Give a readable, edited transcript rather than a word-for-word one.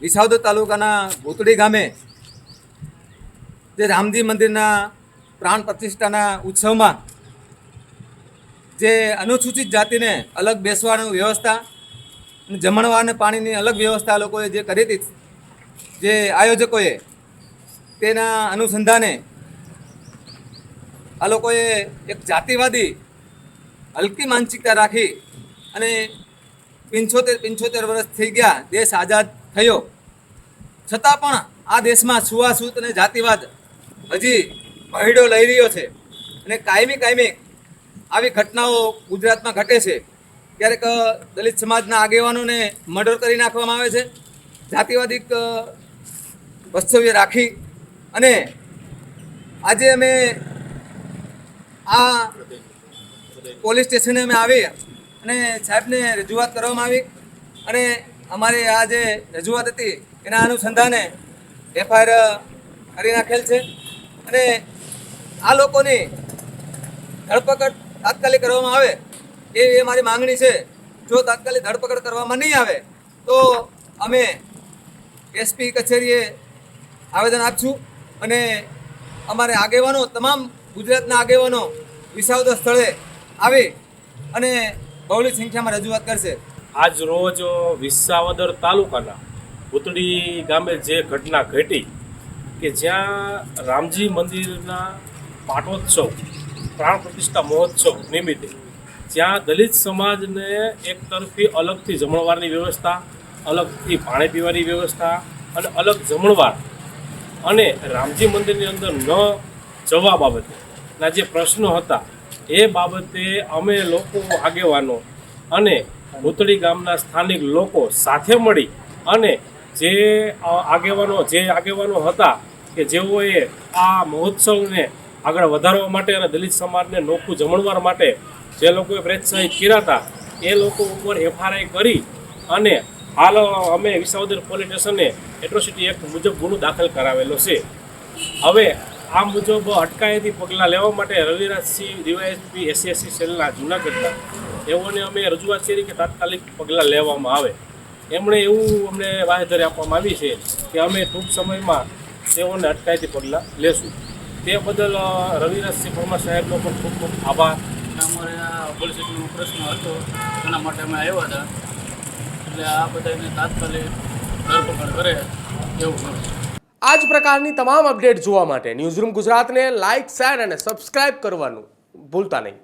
વિસાવદર તાલુકાના ભૂતળી ગામે જે રામજી મંદિરના પ્રાણ પ્રતિષ્ઠાના ઉત્સવમાં જે અનુસૂચિત જાતિને અલગ બેસવાની વ્યવસ્થા અને જમણવાર અને પાણીની અલગ વ્યવસ્થા લોકોએ જે કરી હતી, જે આયોજકોએ, તેના અનુસંધાને આ લોકોએ એક જાતિવાદી હલકી માનસિકતા રાખી અને 75 વર્ષ થઈ ગયા, દેશ આઝાદ થયો છતાં પણ આ દેશમાં છૂઆછૂત અને જાતિવાદ હજી ભયડો લઈ રહ્યો છે. અને કાયમી આવી ઘટનાઓ ગુજરાતમાં ઘટે છે. ક્યારેક દલિત સમાજના આગેવાનોને મર્ડર કરી નાખવામાં આવે છે, જાતિવાદી વસ્તવ્ય રાખી. અને આજે અમે આ પોલીસ સ્ટેશને અમે આવી અને સાહેબને રજૂઆત કરવામાં આવી અને અમારી આ જે રજૂઆત હતી એના અનુસંધાને FIR કરી નાખેલ છે. અને આ લોકોની ધરપકડ તાત્કાલિક કરવામાં આવે એ મારી માંગણી છે. જો તાત્કાલિક ધરપકડ કરવામાં નહીં આવે તો અમે SP કચેરીએ આવેદન આપશું અને અમારે આગેવાનો, તમામ ગુજરાતના આગેવાનો વિસાવદર સ્થળે આવી અને બહોળી સંખ્યામાં રજૂઆત કરશે. આજ રોજ વિસાવદર તાલુકાના ભૂતળી ગામે જે ઘટના ઘટી કે જ્યાં રામજી મંદિરના પાટોત્સવ, પ્રાણ પ્રતિષ્ઠા મહોત્સવ નિમિત્તે જ્યાં દલિત સમાજને એક તરફી અલગથી જમણવારની વ્યવસ્થા, અલગથી પાણી પીવાની વ્યવસ્થા અને અલગ જમણવાર અને રામજી મંદિરની અંદર ન જવા બાબતેના જે પ્રશ્નો હતા એ બાબતે અમે લોકો આગેવાનો અને ભૂતળી ગામના સ્થાનિક લોકો સાથે મળી અને જે આગેવાનો હતા કે જેઓએ આ મહોત્સવને આગળ વધારવા માટે અને દલિત સમાજને નોખું જમણવાર માટે જે લોકોએ પ્રોત્સાહિત કર્યા હતા એ લોકો ઉપર FIR કરી અને હાલ અમે વિસાવદર પોલીસ સ્ટેશને એટ્રોસિટી એક્ટ મુજબ ગુનો દાખલ કરાવેલો છે. હવે આ મુજબ અટકાયતી પગલાં લેવા માટે રવિરાજસિંહ DYSP SC સેલના જૂનાગઢના એઓને અમે રજૂઆત કરી કે તાત્કાલિક પગલાં લેવામાં આવે. એમણે એવું અમને બાંહેધરી આપવામાં આવી છે કે અમે ટૂંક સમયમાં તેઓને અટકાયતી પગલાં લેશું. તે બદલ રવિરાજસિંહ પરમાર સાહેબનો પણ ખૂબ ખૂબ આભાર. અમારે આ પોલીસ સ્ટેશનનો પ્રશ્ન હતો એના માટે અમે આવ્યા હતા, એટલે આ બધાને તાત્કાલિક ધરપકડ કરે એવું કરું. આ જ પ્રકારની તમામ અપડેટ જોવા માટે ન્યૂઝરૂમ ગુજરાતને લાઇક, શેર અને સબસ્ક્રાઇબ કરવાનું ભૂલતા નહીં.